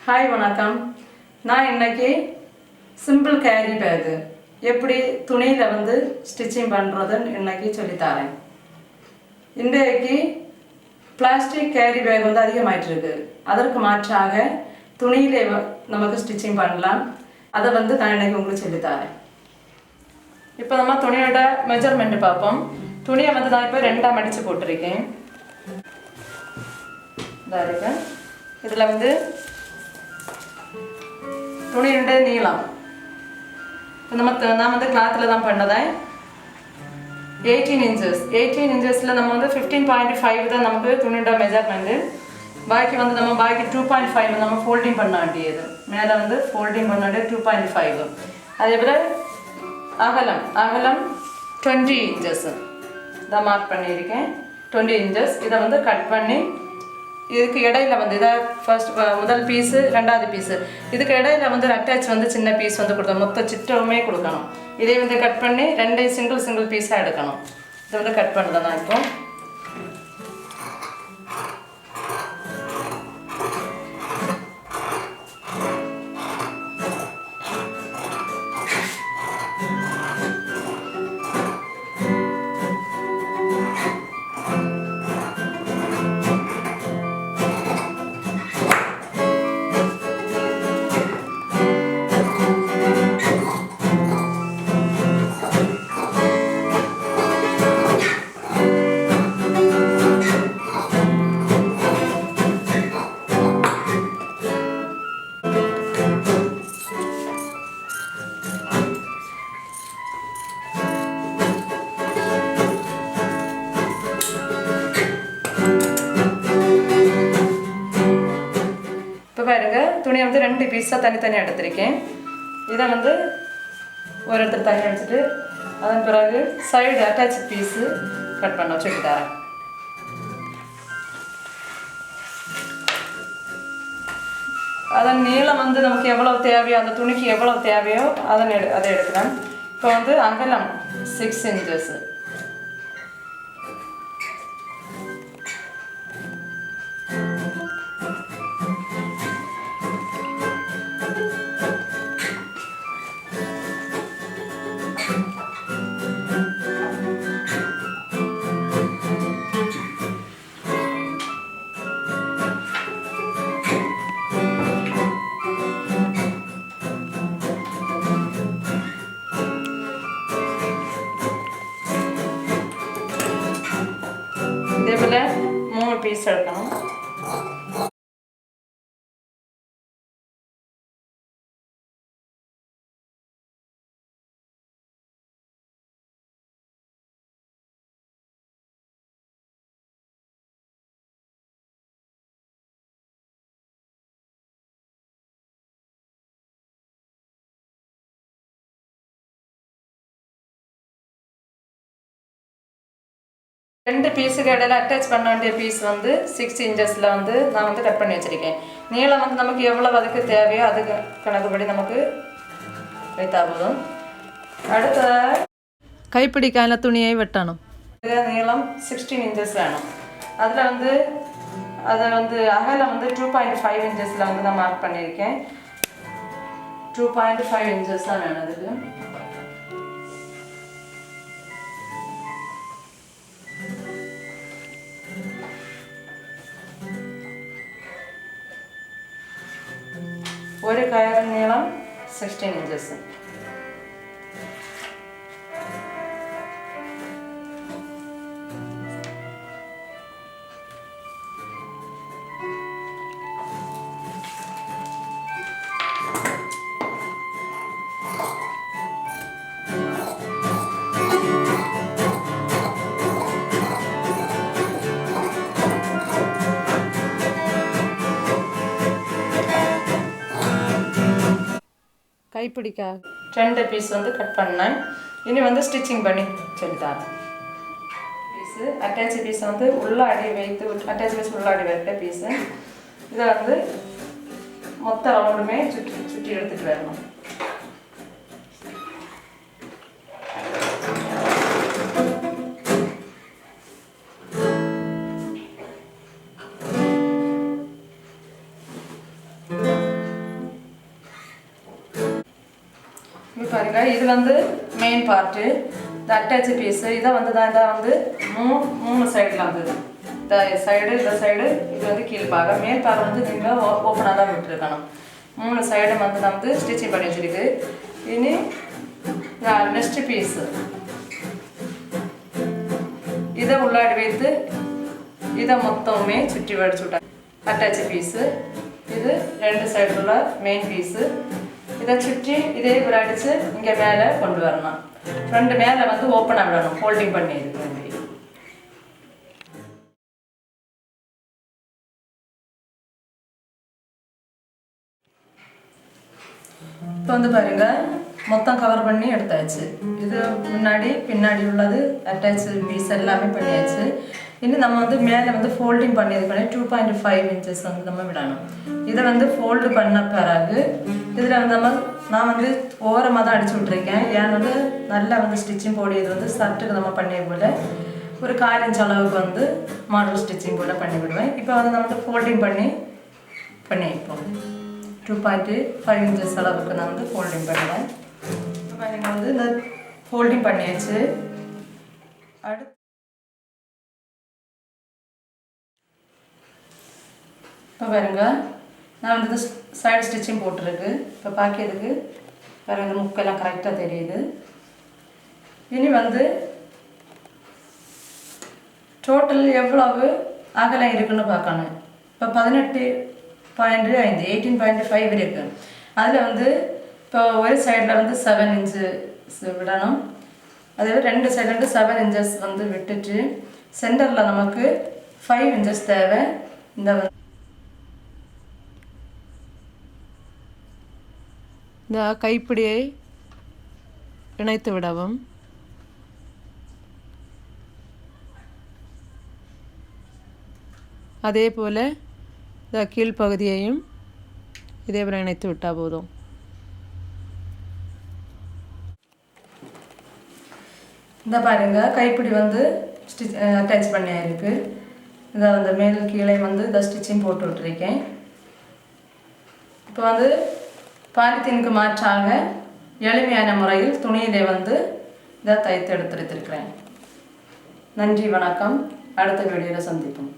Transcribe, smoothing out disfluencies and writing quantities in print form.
Hi வணக்கம். நான் இன்னைக்கு சிம்பிள் கேரி பேகு எப்படி துணியில் வந்து ஸ்டிச்சிங் பண்ணுறதுன்னு இன்னைக்கு சொல்லித்தரேன். இன்றைக்கு பிளாஸ்டிக் கேரி பேக் வந்து அதிகமாயிட்டிருக்கு. அதற்கு மாற்றாக துணியிலே நமக்கு ஸ்டிச்சிங் பண்ணலாம். அதை வந்து நான் இன்னைக்கு உங்களுக்கு சொல்லித்தரேன். இப்போ நம்ம துணியோட மெஜர்மெண்ட் பார்ப்போம். துணியை வந்து நான் இப்போ 2ஆக மடித்து போட்டிருக்கேன். இதாக இருக்கு. இதில் வந்து துணியுடைய நீளம் நான் வந்து கிளாத்தில் தான் பண்ணதேன். 18 inches. 18 inchஸில் நம்ம வந்து 15.5 தான் நமக்கு துணியோட மெஜர்மெண்ட்டு. பாக்கி வந்து நம்ம பாக்கி 2.5 நம்ம ஃபோல்டிங் பண்ண வேண்டியது. மேலே வந்து ஃபோல்டிங் பண்ண வேண்டியது 2.5. அதே போல் அகலம் 20 inches தான் மார்க் பண்ணியிருக்கேன். 20 inches. இதை வந்து கட் பண்ணி இதுக்கு இடையில வந்து இதை முதல் பீஸு, 2ஆவது பீஸு, இதுக்கு இடையில வந்து அட்டாச் வந்து சின்ன பீஸ் வந்து கொடுக்கணும். மொத்த சிற்றவுமே கொடுக்கணும். இதே வந்து கட் பண்ணி 2 சிங்கிள் பீஸாக எடுக்கணும். இதை வந்து கட் பண்ணுறேன் நான் இப்போ. பாருங்க, துணியை வந்து 2 பீஸாக தனித்தனியாக எடுத்திருக்கேன். இதை வந்து ஒரு இடத்துல தண்ணி அடிச்சுட்டு அதன் பிறகு சைடு அட்டாச் பீஸு கட் பண்ண வச்சுக்கிட்டாரேன். அதன் நீளம் வந்து நமக்கு எவ்வளோ தேவையோ, அந்த துணிக்கு எவ்வளோ தேவையோ அதை எடுக்கிறேன். இப்போ வந்து அகலம் 6 inches. இதே போல் 3 பீஸ் எடுக்கணும். ரெண்டு பீஸுக்கு இடையில அட்டாச் பண்ண வேண்டிய பீஸ் வந்து 6 inchஸில் வந்து நான் வந்து கட் பண்ணி வச்சுருக்கேன். நீளம் வந்து நமக்கு எவ்வளோ அதுக்கு தேவையோ அதுக்கு கணக்குப்படி நமக்கு வைத்தா போதும். அடுத்த கைப்பிடிக்கான துணியை வெட்டணும். நீளம் 16 inches வேணும். அதில் வந்து அதை வந்து அகலம் வந்து 2.5 inchஸில் வந்து நான் மார்க் பண்ணியிருக்கேன். 2.5 inches தான் வேணும் அதுக்கு. ஒரு கயிறு நீளம் 16 inches. கைப்பிடிக்கா 2 பீஸ் வந்து கட் பண்ணேன். இனி வந்து ஸ்டிச்சிங் பண்ணி சொல்லித்தரேன். பீஸு அட்டாச் பீஸை வந்து உள்ளாடி வைத்து அட்டாச் பீஸ் உள்ளாடி வைத்த பீஸு இதை வந்து மொத்த ரவுண்டுமே சுற்றி எடுத்துகிட்டு வரணும். இப்போ பாருங்க இது வந்து மெயின் பார்ட்டு இந்த அட்டாச் பீஸு இதை வந்து தான் வந்து மூணு சைடில் வந்து இந்த சைடு இது வந்து கீழ்பாகம் மேல் பாகம் வந்து நீங்கள் ஓப்பனாக தான் விட்டுருக்கணும். 3 சைடும் வந்து நான் வந்து ஸ்டிச்சிங் பண்ணி வச்சுருக்கு. இனி நெக்ஸ்ட் பீஸு இதை உள்ளாடி வைத்து இதை மொத்தமே சுற்றி வடிச்சு விட்டாங்க. அட்டாச் பீஸு இது 2 சைடு உள்ள மெயின் பீஸு இதை சுற்றி இதே ஒரு அடித்து இங்கே மேலே கொண்டு வரணும். ஃப்ரண்ட் மேலே வந்து ஓப்பனாக விடணும், ஃபோல்டிங் பண்ணி இருக்கிற மாதிரி. இப்போ வந்து பாருங்க மொத்தம் கவர் பண்ணி எடுத்தாச்சு. இது முன்னாடி பின்னாடி உள்ளது அட்டாச் பீஸ் எல்லாமே பண்ணியாச்சு. இன்னும் நம்ம வந்து மேலே வந்து ஃபோல்டிங் பண்ணியிருக்கோம். 2.5 inches வந்து நம்ம விடணும். இதை வந்து ஃபோல்டு பண்ண பிறகு இதில் வந்து நான் வந்து ஓரமாக தான் அடிச்சு விட்ருக்கேன். ஏன் வந்து நல்லா வந்து ஸ்டிச்சிங் போடியது வந்து சர்ட்டுக்கு நம்ம பண்ணிய போல் ஒரு 1/4 inch அளவுக்கு வந்து மாடல் ஸ்டிச்சிங் போல் பண்ணி விடுவேன். இப்போ வந்து நம்ம வந்து ஃபோல்டிங் பண்ணி வைப்போம். 2.5 inches அளவுக்கு நான் வந்து ஃபோல்டிங் பண்ணுவேன். பாருங்க வந்து இந்த ஃபோல்டிங் பண்ணியாச்சு. அடுத்து இப்போ பாருங்க நான் வந்து சைடு ஸ்டிச்சிங் போட்டிருக்கு. இப்போ பார்க்கிறதுக்கு பாருங்க முக்கெல்லாம் கரெக்டாக தெரியுது. இனி வந்து டோட்டல் எவ்வளவு அகலம் இருக்குன்னு பார்க்கணும். இப்போ 18.5 இருக்குது. அதில் வந்து இப்போ ஒரு சைடில் வந்து 7 inches விடணும். அது 2 சைடில் வந்து 7 inches வந்து விட்டுட்டு சென்டரில் நமக்கு 5 inches தேவை. இந்த கைப்பிடியை இணைத்து விடவும். அதே போல் இந்த கீழ்ப்பகுதியையும் இதே போல் இணைத்து விட்டால் போதும். இந்த பாருங்க கைப்பிடி வந்து அட்டாச் பண்ணியிருக்கு. இதை வந்து மேல் கீழே வந்து இந்த ஸ்டிச்சிங் போட்டு விட்டுருக்கேன். இப்போ வந்து பாலித்தீனுக்கு மாற்றாக எளிமையான முறையில் துணியிலே வந்து இதை தைத்து எடுத்துருக்கிறேன். நன்றி, வணக்கம். அடுத்த வீடியோவில் சந்திப்போம்.